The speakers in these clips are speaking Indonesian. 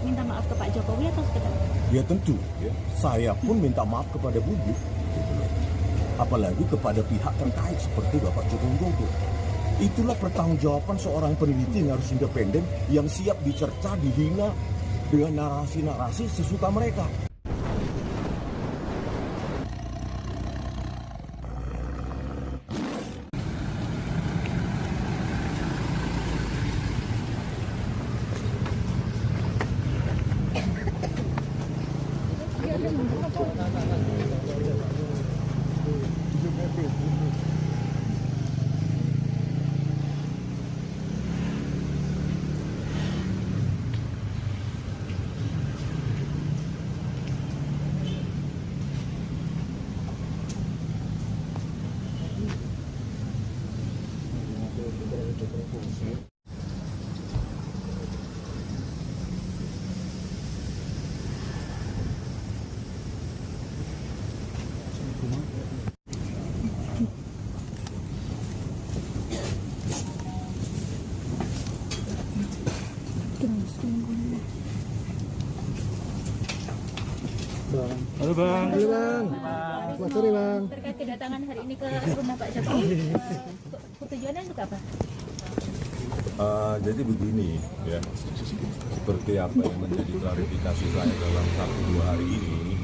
minta maaf ke Pak Jokowi atau sekedar? Ya tentu, ya. Saya pun minta maaf kepada publik, gitu loh. Apalagi kepada pihak terkait seperti Bapak Joko Widodo. Itulah pertanggungjawaban seorang peneliti yang harus independen, yang siap dicerca, dihina dengan narasi-narasi sesuka mereka. Halo Bang. Halo Bang. Selamat sore Bang. Terkait kedatangan hari ini ke rumah Pak Jokowi, tujuannya untuk apa? Jadi begini, ya, seperti apa yang menjadi klarifikasi saya dalam 1-2 hari ini,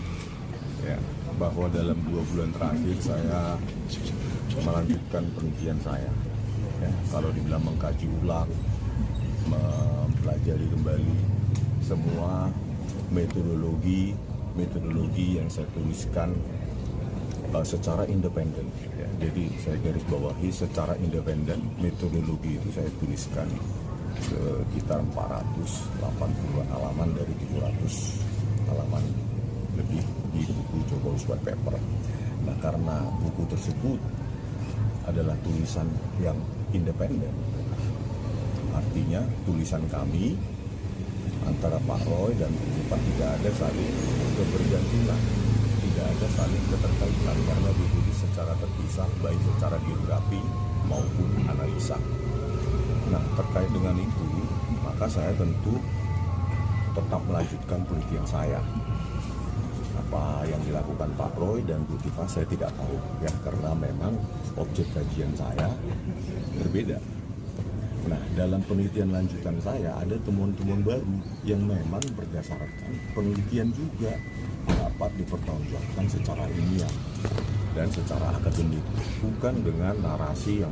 ya, bahwa dalam 2 bulan terakhir saya melanjutkan penelitian saya. Ya, kalau dibilang mengkaji ulang, mempelajari kembali semua metodologi yang saya tuliskan secara independen. Ya. Jadi saya garis bawahi secara independen metodologi itu saya tuliskan sekitar 480 halaman dari 700 halaman lebih di buku Jokowi White Paper. Nah, karena buku tersebut adalah tulisan yang independen, artinya tulisan kami antara Pak Roy dan Pak tidak ada saling kebergantungan, tidak ada saling keterkaitan karena ditulis secara terpisah baik secara geografi maupun analisa. Nah, terkait dengan itu maka saya tentu tetap melanjutkan penelitian saya. Apa yang dilakukan Pak Roy dan Bu Tifa saya tidak tahu ya, karena memang objek kajian saya berbeda. Nah, dalam penelitian lanjutan saya ada temuan-temuan baru yang memang berdasarkan penelitian juga dapat dipertanggungjawabkan secara ilmiah dan secara akademik, bukan dengan narasi yang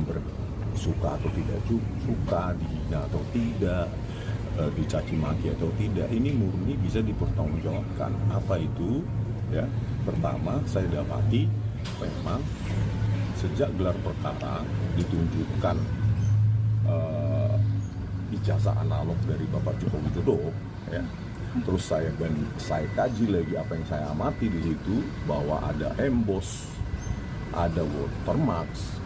suka atau tidak suka, dihina atau tidak, dicaci maki atau tidak. Ini murni bisa dipertanggungjawabkan. Apa itu? Ya, pertama saya dapati memang sejak gelar perkara ditunjukkan ijazah analog dari Bapak Joko Widodo, ya. Terus saya kaji lagi apa yang saya amati di situ bahwa ada emboss, ada watermarks,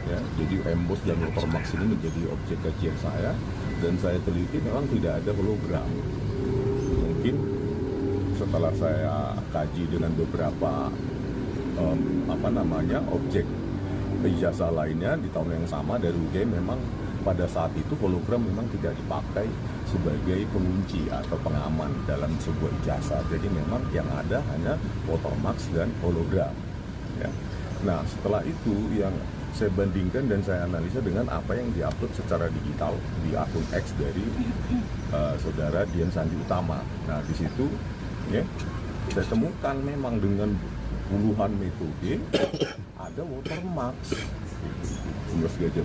ya. Jadi emboss dan watermarks ini menjadi objek kajian saya dan saya teliti memang tidak ada hologram. Mungkin setelah saya kaji dengan beberapa objek ijazah lainnya di tahun yang sama dari UGM, memang pada saat itu hologram memang tidak dipakai sebagai pengunci atau pengaman dalam sebuah ijazah. Jadi memang yang ada hanya watermarks dan hologram. Ya. Nah, setelah itu yang saya bandingkan dan saya analisa dengan apa yang diupload secara digital di akun X dari saudara Dian Sandi Utama. Nah, di situ ya, saya temukan memang dengan puluhan metode ada watermarks. Gajah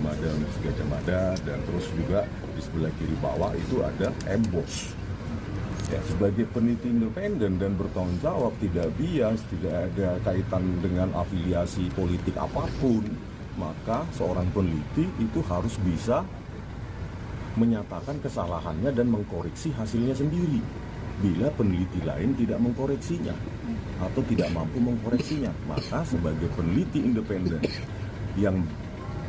Mada, dan terus juga di sebelah kiri bawah itu ada emboss. Ya, sebagai peneliti independen dan bertanggung jawab, tidak bias, tidak ada kaitan dengan afiliasi politik apapun, maka seorang peneliti itu harus bisa menyatakan kesalahannya dan mengkoreksi hasilnya sendiri. Bila peneliti lain tidak mengkoreksinya atau tidak mampu mengkoreksinya, maka sebagai peneliti independen yang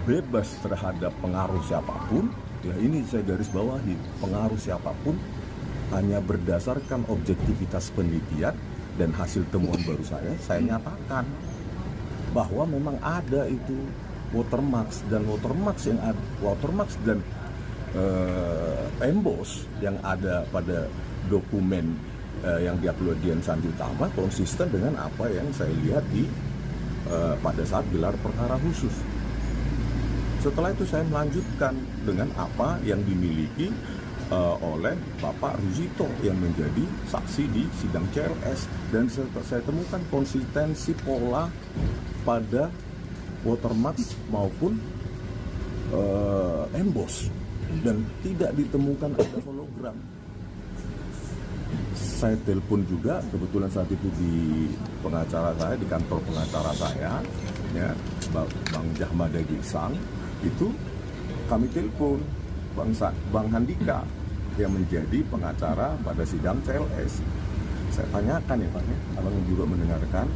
bebas terhadap pengaruh siapapun, ya ini saya garis bawahi, pengaruh siapapun hanya berdasarkan objektivitas penelitian dan hasil temuan baru saya nyatakan bahwa memang ada itu watermarks dan emboss yang ada pada dokumen yang diupload Dian Sandi Utama konsisten dengan apa yang saya lihat pada saat gelar perkara khusus. Setelah itu saya melanjutkan dengan apa yang dimiliki oleh Bapak Ruzito yang menjadi saksi di sidang CLS, dan saya temukan konsistensi pola pada watermark maupun emboss, dan tidak ditemukan ada hologram. Saya telepon juga, kebetulan saat itu di pengacara saya, di kantor pengacara saya, ya, Bang Jahmada Girsang, itu kami telepon Bang Handika yang menjadi pengacara pada sidang CLS. Saya tanyakan ya Pak, abang juga mendengarkan,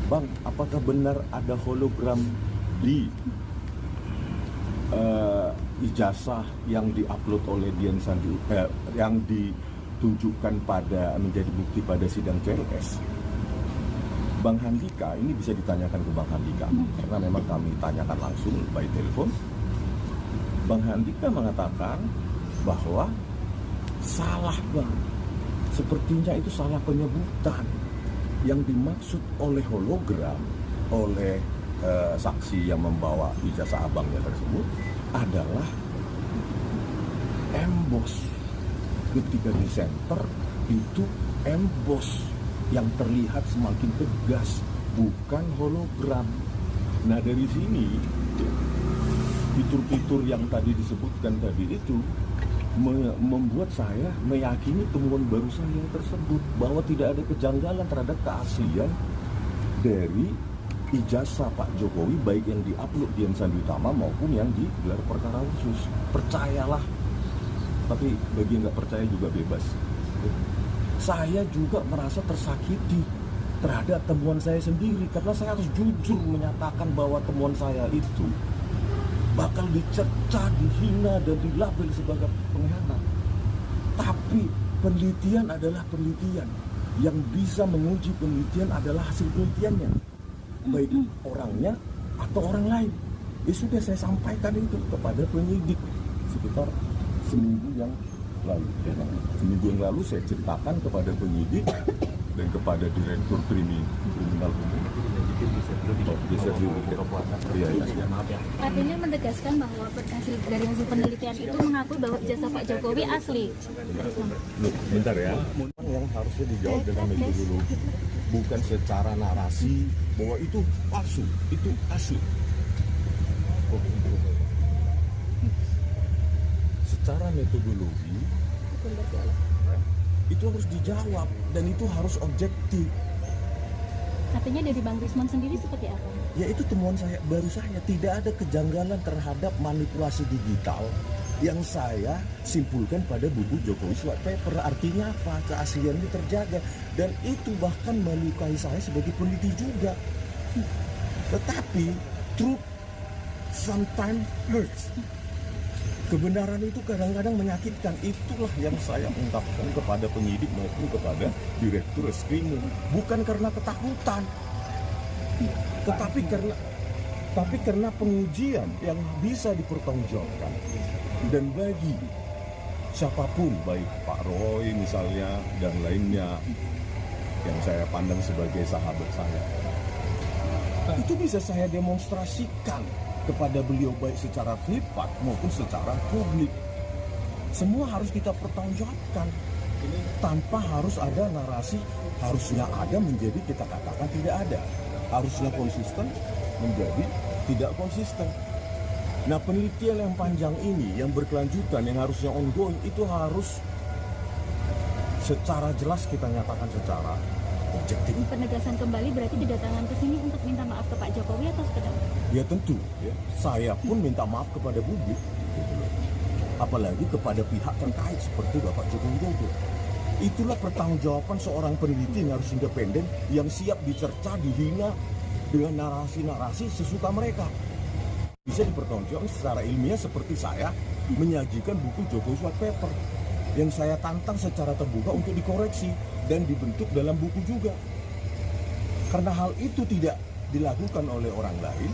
Bang, apakah benar ada hologram di ijazah yang diupload oleh Dian Sandi, yang ditunjukkan pada menjadi bukti pada sidang CLS? Bang Handika, ini bisa ditanyakan ke Bang Handika karena memang kami tanyakan langsung by telepon. Bang Handika mengatakan bahwa salah Bang, sepertinya itu salah penyebutan. Yang dimaksud oleh hologram oleh saksi yang membawa ijazah abangnya tersebut adalah emboss. Ketika di center itu emboss yang terlihat semakin tegas, bukan hologram. Nah dari sini fitur-fitur yang tadi disebutkan tadi itu membuat saya meyakini temuan baru saya tersebut, bahwa tidak ada kejanggalan terhadap keaslian dari ijazah Pak Jokowi, baik yang diupload Dian Sandi Utama maupun yang digelar perkara khusus. Percayalah, tapi bagi yang nggak percaya juga bebas. Saya juga merasa tersakiti terhadap temuan saya sendiri, karena saya harus jujur menyatakan bahwa temuan saya itu bakal dicerca, dihina, dan dilabel sebagai pengkhianat. Tapi penelitian adalah penelitian. Yang bisa menguji penelitian adalah hasil penelitiannya, baik orangnya atau orang lain. Ya sudah, saya sampaikan itu kepada penyidik sekitar seminggu yang lalu. Seminggu yang lalu saya ceritakan kepada penyidik dan kepada Direktur Kriminal Umum. Artinya menegaskan bahwa dari hasil penelitian itu mengakui bahwa ijazah Pak Jokowi asli. Bentar ya. Yang harusnya dijawab dengan metodologi, bukan secara narasi bahwa itu palsu, itu asli. Secara metodologi itu harus dijawab dan itu harus objektif. Artinya dari Bang Rismon sendiri seperti apa? Ya itu temuan saya, baru saya, tidak ada kejanggalan terhadap manipulasi digital yang saya simpulkan pada buku Jokowi White Paper. Artinya apa? Keasliannya terjaga, dan itu bahkan melukai saya sebagai peneliti juga. Tetapi truth sometimes hurts. Kebenaran itu kadang-kadang menyakitkan. Itulah yang saya ungkapkan kepada penyidik maupun kepada Direktur Reskrimum. Bukan karena ketakutan, tapi karena pengujian yang bisa dipertanggungjawabkan. Dan bagi siapapun, baik Pak Roy misalnya dan lainnya yang saya pandang sebagai sahabat saya, itu bisa saya demonstrasikan kepada beliau baik secara privat maupun secara publik. Semua harus kita pertanggungjawabkan. Tanpa harus ada narasi, harusnya ada menjadi kita katakan tidak ada. Harusnya konsisten menjadi tidak konsisten. Nah, penelitian yang panjang ini, yang berkelanjutan, yang harusnya ongoing, itu harus secara jelas kita nyatakan secara objektif. Penegasan kembali berarti kedatangan ke sini untuk minta maaf ke Pak Jokowi atau sekedar? Ya tentu, ya. Saya pun minta maaf kepada publik, gitu loh. Apalagi kepada pihak terkait seperti Bapak Joko Widodo. Itulah pertanggungjawaban seorang peneliti yang harus independen, yang siap dicerca, dihina dengan narasi-narasi sesuka mereka. Bisa dipertanggungjawabkan secara ilmiah seperti saya menyajikan buku Jokowi White Paper yang saya tantang secara terbuka untuk dikoreksi dan dibentuk dalam buku juga. Karena hal itu tidak dilakukan oleh orang lain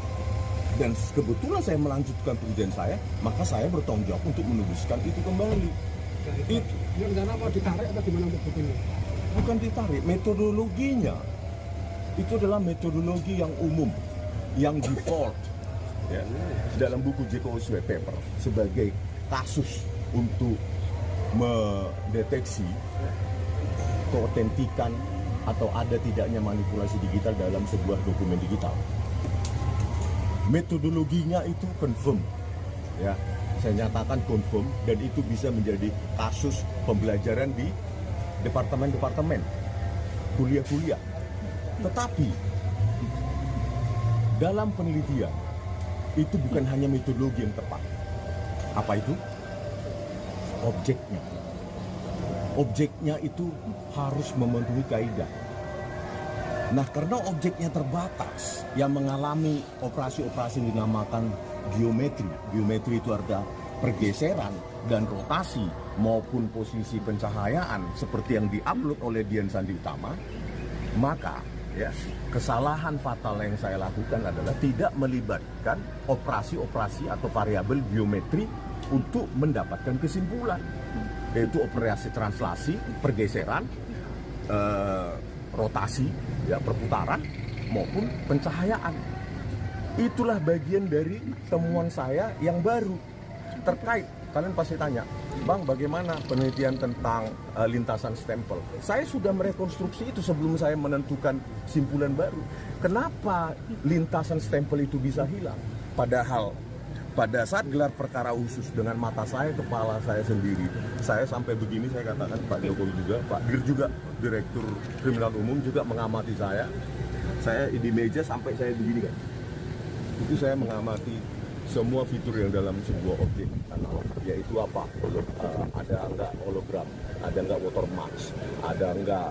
dan kebetulan saya melanjutkan penelitian saya, maka saya bertanggung jawab untuk menuliskan itu kembali. Itu Ini rencana mau ditarik atau gimana untuk bukunya? bukan ditarik, metodologinya itu adalah metodologi yang umum, yang default ya, dalam buku JPOS White Paper sebagai kasus untuk mendeteksi keotentikan atau ada tidaknya manipulasi digital dalam sebuah dokumen digital. Metodologinya itu confirm, ya, saya nyatakan confirm, dan itu bisa menjadi kasus pembelajaran di departemen-departemen, kuliah-kuliah. Tetapi dalam penelitian itu bukan hanya metodologi yang tepat. Apa itu? Objeknya. Objeknya itu harus memenuhi kaidah. Nah, karena objeknya terbatas, yang mengalami operasi-operasi yang dinamakan geometri. Geometri itu ada pergeseran dan rotasi maupun posisi pencahayaan seperti yang diupload oleh Dian Sandi Utama, maka ya, kesalahan fatal yang saya lakukan adalah tidak melibatkan operasi-operasi atau variabel geometri untuk mendapatkan kesimpulan, yaitu operasi translasi, pergeseran, rotasi, ya, perputaran maupun pencahayaan. Itulah bagian dari temuan saya yang baru terkait. Kalian pasti tanya, Bang, bagaimana penelitian tentang lintasan stempel? Saya sudah merekonstruksi itu sebelum saya menentukan simpulan baru. Kenapa lintasan stempel itu bisa hilang? Padahal pada saat gelar perkara khusus dengan mata saya, kepala saya sendiri, saya sampai begini, saya katakan Pak Jokowi juga, Pak Dir juga, Direktur Kriminal Umum juga mengamati saya. Saya di meja sampai saya begini kan. Itu saya mengamati semua fitur yang dalam sebuah objek analog, yaitu apa? Ada enggak hologram, ada enggak watermark, ada enggak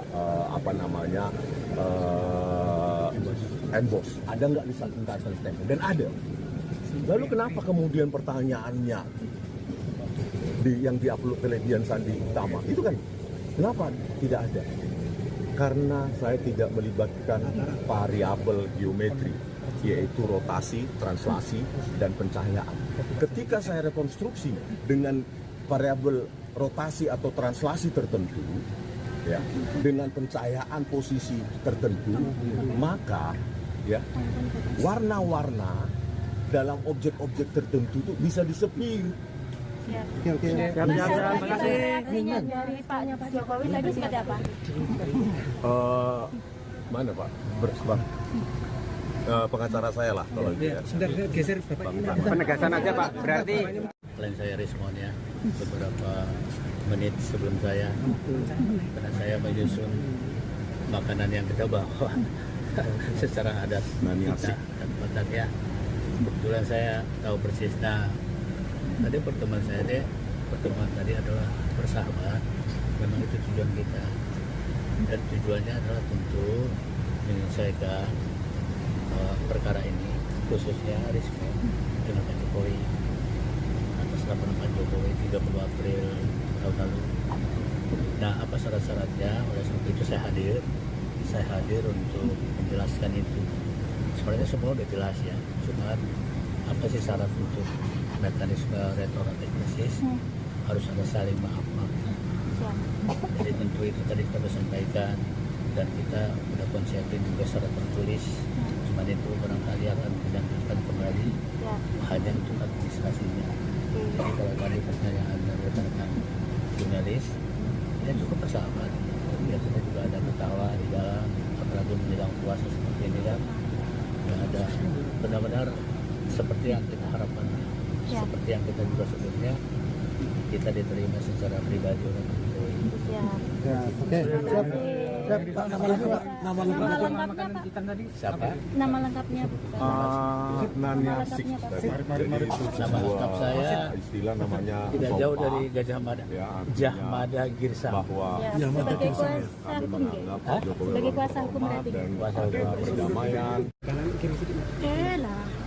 emboss, ada enggak lintasan stempel, dan ada. Lalu kenapa kemudian pertanyaannya yang diupload oleh Dian Sandi Utama itu kan, kenapa tidak ada? Karena saya tidak melibatkan variabel geometri, yaitu rotasi, translasi, dan pencahayaan. Ketika saya rekonstruksi dengan variabel rotasi atau translasi tertentu, ya, dengan pencahayaan posisi tertentu, maka ya, warna-warna dalam objek-objek tertentu itu bisa diseping. Oke. Terima kasih. Dari Pak Jokowi tadi seperti apa? Mana Pak? Pengacara saya lah kalau gitu ya. Sebentar, geser Bapak. Penegasan aja Pak, berarti Selain saya responnya beberapa menit sebelum saya, karena saya menyusun makanan yang kita bawa secara adat kita dan batak ya. Kebetulan saya tahu persis. Nah, tadi pertemuan tadi adalah bersahabat. Memang itu tujuan kita, dan tujuannya adalah tentu menyelesaikan perkara ini, khususnya risiko dengan Pak Jokowi atas laporan Pak Jokowi 30 April tahun lalu. Nah, apa syarat-syaratnya? Oleh sebab itu saya hadir untuk menjelaskan itu. Sebenarnya semua udah jelas ya, cuma apa sih syarat untuk mekanisme retroaktif justice? Harus ada saling maaf-maafan. Jadi tentu itu tadi kita sampaikan, dan kita sudah konsepin juga secara tertulis. Cuman itu barangkali akan dilanjutkan kembali hanya untuk administrasinya. Jadi kalau tadi pertanyaan dari rekan jurnalis, ya cukup bersahabat. Ya, kita juga ada ketawa di dalam, apalagi menjelang puasa seperti ini kan. Ya, ada benar-benar seperti yang kita harapkan, seperti yang kita juga sebelumnya kita diterima secara pribadi oleh Jokowi. Ya, oke. Siap. Siap, Pak. Nama lengkap, Pak. Nama lengkap kita tadi. Siapa? Nama lengkapnya. Nanya sik. Mari. Nama lengkap saya istilah namanya tidak jauh dari Gajah Mada. Ya, Jahmada Girsang. bahwa Sebagai kuasa kami hukum, menganggap Pak Jokowi sebagai orang kuasa hukum terhormat berarti. dan ada perdamaian. Kanan kiri sedikit. Lah.